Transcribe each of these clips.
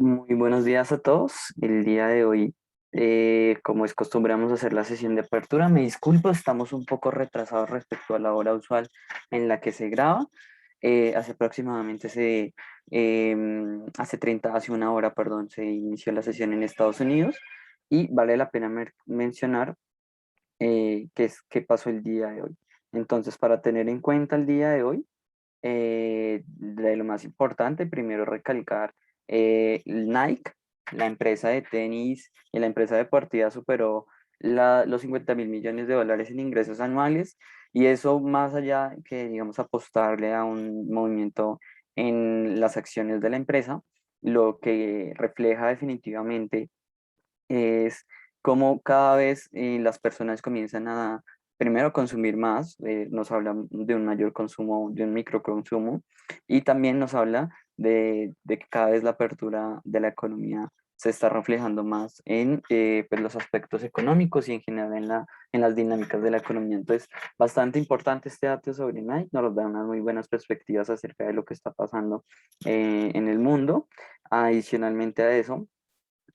Muy buenos días a todos. El día de hoy, como es costumbre, vamos a hacer la sesión de apertura. Me disculpo, estamos un poco retrasados respecto a la hora usual en la que se graba. Hace aproximadamente, hace una hora, perdón, se inició la sesión en Estados Unidos y vale la pena mencionar qué pasó el día de hoy. Entonces, para tener en cuenta el día de hoy, de lo más importante, primero recalcar Nike, la empresa de tenis y la empresa deportiva superó los 50.000 millones de dólares en ingresos anuales y eso más allá que, digamos, apostarle a un movimiento en las acciones de la empresa, lo que refleja definitivamente es cómo cada vez las personas comienzan a, primero, a consumir más, nos habla de un mayor consumo, de un microconsumo, y también nos habla de que cada vez la apertura de la economía se está reflejando más en pues, los aspectos económicos y en general en las dinámicas de la economía. Entonces, bastante importante este dato sobre Nike, nos da unas muy buenas perspectivas acerca de lo que está pasando en el mundo. Adicionalmente a eso,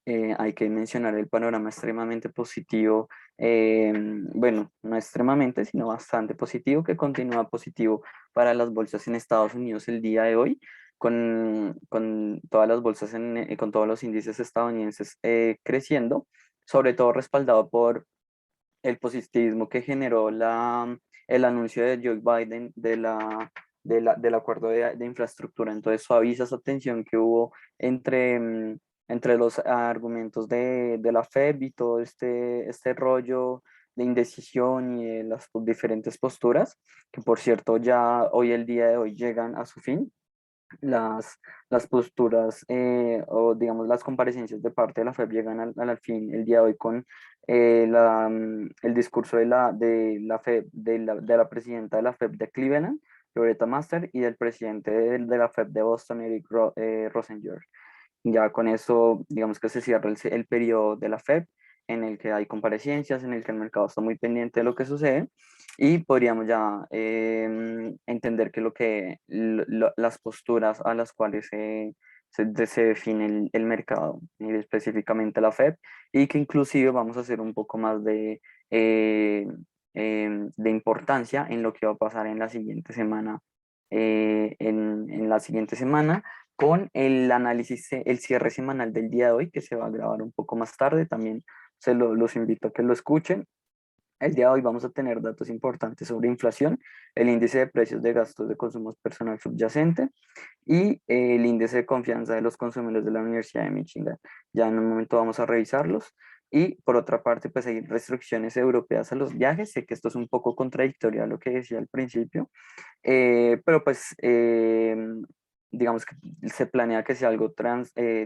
hay que mencionar el panorama extremadamente positivo, bueno, no extremadamente, sino bastante positivo, que continúa positivo para las bolsas en Estados Unidos el día de hoy, con todas las bolsas, con todos los índices estadounidenses creciendo, sobre todo respaldado por el positivismo que generó el anuncio de Joe Biden del acuerdo de infraestructura. Entonces suaviza esa tensión que hubo entre los argumentos de la FED y todo este rollo de indecisión y de las diferentes posturas, que por cierto ya hoy, el día de hoy, llegan a su fin las, las posturas o digamos las comparecencias de parte de la FEB llegan al fin el día de hoy con el discurso de la FEB, de la presidenta de la FEB de Cleveland, Loretta Master, y del presidente de la FEB de Boston, Eric Rosengren. Ya con eso, digamos que se cierra el periodo de la FED, en el que hay comparecencias, en el que el mercado está muy pendiente de lo que sucede y podríamos ya entender que las posturas a las cuales se define el mercado, y específicamente la FED, y que inclusive vamos a hacer un poco más de importancia en lo que va a pasar en la siguiente semana, en la siguiente semana con el análisis, el cierre semanal del día de hoy, que se va a grabar un poco más tarde. También los invito a que lo escuchen. El día de hoy vamos a tener datos importantes sobre inflación, el índice de precios de gastos de consumo personal subyacente y el índice de confianza de los consumidores de la Universidad de Michigan. Ya en un momento vamos a revisarlos. Y por otra parte, pues hay restricciones europeas a los viajes. Sé que esto es un poco contradictorio a lo que decía al principio, pero pues digamos que se planea que sea algo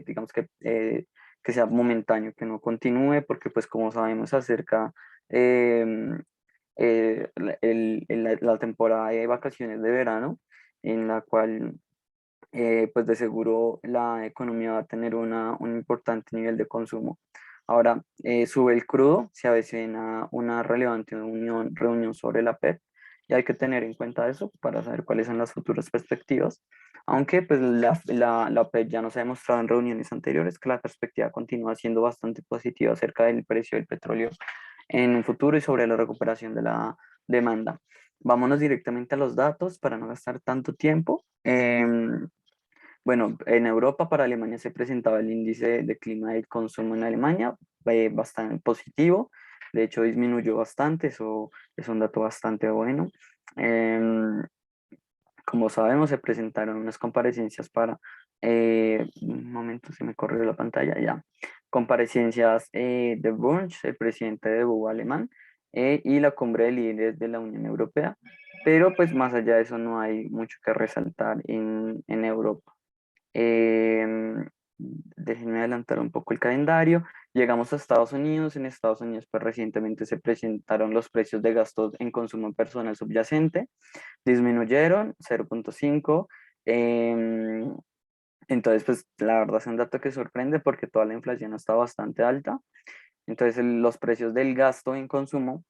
digamos que sea momentáneo, que no continúe, porque pues como sabemos acerca em, la temporada de vacaciones de verano, en la cual pues de seguro la economía va a tener un importante nivel de consumo. Ahora, sube el crudo, se avecina una relevante reunión sobre la PEP y hay que tener en cuenta eso para saber cuáles son las futuras perspectivas. Aunque pues la PEP ya nos ha demostrado en reuniones anteriores que la perspectiva continúa siendo bastante positiva acerca del precio del petróleo en un futuro y sobre la recuperación de la demanda. Vámonos directamente a los datos para no gastar tanto tiempo. Bueno, en Europa para Alemania se presentaba el índice de clima del consumo en Alemania, bastante positivo, de hecho disminuyó bastante, eso es un dato bastante bueno. Em, Como sabemos, se presentaron unas comparecencias un momento, se me corrió la pantalla ya, comparecencias de Wunsch, el presidente de BU alemán, y la cumbre de líderes de la Unión Europea, pero pues más allá de eso no hay mucho que resaltar en Europa. Déjenme adelantar un poco el calendario. Llegamos a Estados Unidos. En Estados Unidos, pues recientemente se presentaron los precios de gastos en consumo personal subyacente. Disminuyeron 0,5. em, entonces, pues la verdad es un dato que sorprende porque toda la inflación está bastante alta. Entonces, los precios del gasto en consumo,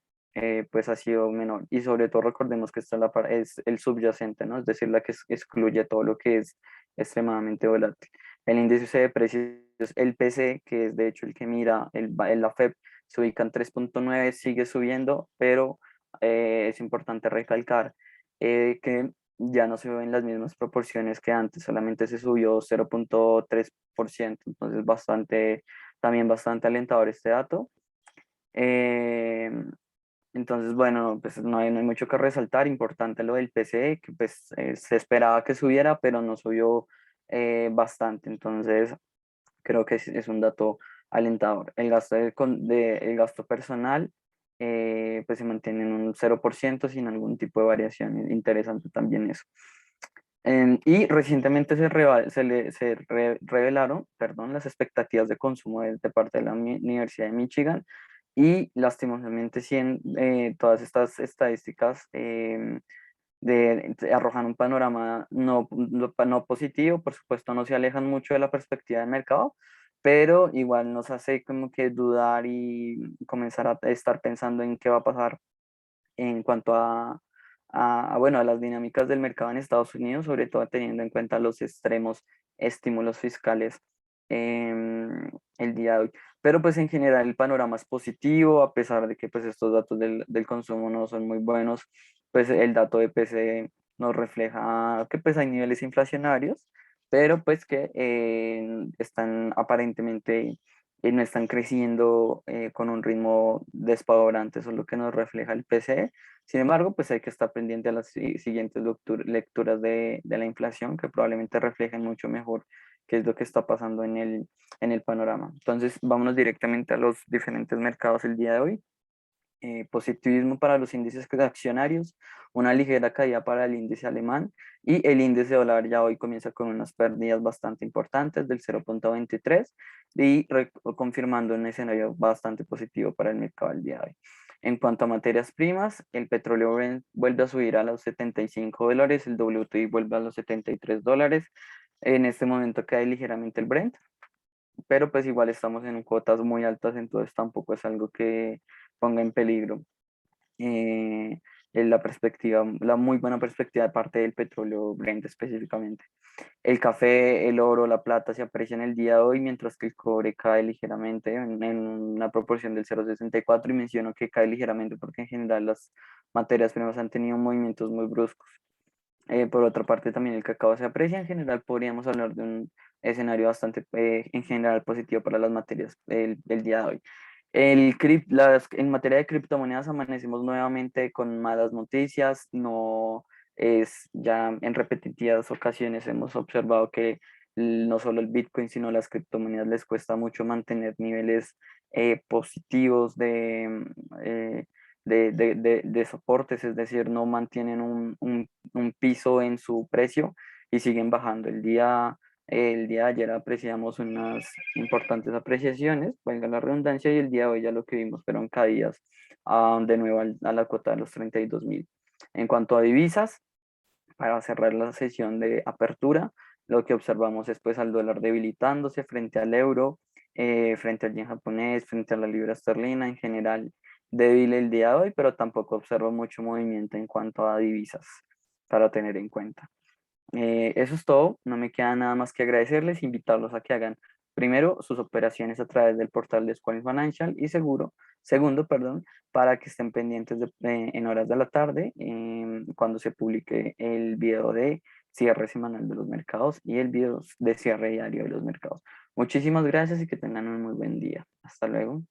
pues ha sido menor. Y sobre todo recordemos que esta es el subyacente, ¿no? Es decir, la que excluye todo lo que es extremadamente volátil. El índice de precios, el PC, que es de hecho el que mira la FEP, se ubica en 3.9, sigue subiendo, pero es importante recalcar que ya no se ven las mismas proporciones que antes, solamente se subió 0.3%, entonces también bastante alentador este dato. Eh, entonces, bueno, pues no hay mucho que resaltar. Importante lo del PCE, que pues se esperaba que subiera, pero no subió bastante. Entonces, creo que es un dato alentador. El gasto personal pues se mantiene en un 0% sin algún tipo de variación. Interesante también eso. Y recientemente revelaron, perdón, las expectativas de consumo de parte de la Universidad de Michigan y lastimosamente todas estas estadísticas arrojan un panorama no positivo, por supuesto no se alejan mucho de la perspectiva del mercado, pero igual nos hace como que dudar y comenzar a estar pensando en qué va a pasar en cuanto bueno, a las dinámicas del mercado en Estados Unidos, sobre todo teniendo en cuenta los extremos estímulos fiscales el día de hoy. Pero pues en general el panorama es positivo, a pesar de que pues estos datos del consumo no son muy buenos, pues el dato de PC nos refleja que pues hay niveles inflacionarios, pero pues que están aparentemente no están creciendo con un ritmo despavorante, eso es lo que nos refleja el PCE. Sin embargo, pues hay que estar pendiente a las siguientes lecturas de la inflación, que probablemente reflejen mucho mejor qué es lo que está pasando en el panorama. Entonces, vámonos directamente a los diferentes mercados el día de hoy. Positivismo para los índices accionarios, una ligera caída para el índice alemán y el índice dólar ya hoy comienza con unas pérdidas bastante importantes del 0.23 y confirmando un escenario bastante positivo para el mercado el día de hoy. En cuanto a materias primas, el petróleo Brent vuelve a subir a los $75, el WTI vuelve a los $73. En este momento cae ligeramente el Brent, pero pues igual estamos en cuotas muy altas, entonces tampoco es algo que ponga en peligro eh, la muy buena perspectiva de parte del petróleo Brent específicamente. El café, el oro, la plata se aprecian el día de hoy, mientras que el cobre cae ligeramente en una proporción del 0,64 y menciono que cae ligeramente porque en general las materias primas han tenido movimientos muy bruscos. Por otra parte, también el cacao se aprecia. En general, podríamos hablar de un escenario bastante, en general, positivo para las materias el día de hoy. En materia de criptomonedas amanecemos nuevamente con malas noticias. No es ya en repetitivas ocasiones hemos observado que no solo el Bitcoin, sino las criptomonedas les cuesta mucho mantener niveles positivos de soportes, es decir, no mantienen un piso en su precio y siguen bajando. El día de ayer apreciamos unas importantes apreciaciones, valga la redundancia, y el día de hoy ya lo que vimos fueron caídas de nuevo a la cuota de los 32.000. En cuanto a divisas, para cerrar la sesión de apertura, lo que observamos es pues al dólar debilitándose frente al euro, frente al yen japonés, frente a la libra esterlina, en general débil el día de hoy, pero tampoco observo mucho movimiento en cuanto a divisas para tener en cuenta. Eso es todo, no me queda nada más que agradecerles, invitarlos a que hagan primero sus operaciones a través del portal de Square Financial y segundo, perdón, para que estén pendientes en horas de la tarde cuando se publique el video de cierre semanal de los mercados y el video de cierre diario de los mercados. Muchísimas gracias y que tengan un muy buen día. Hasta luego.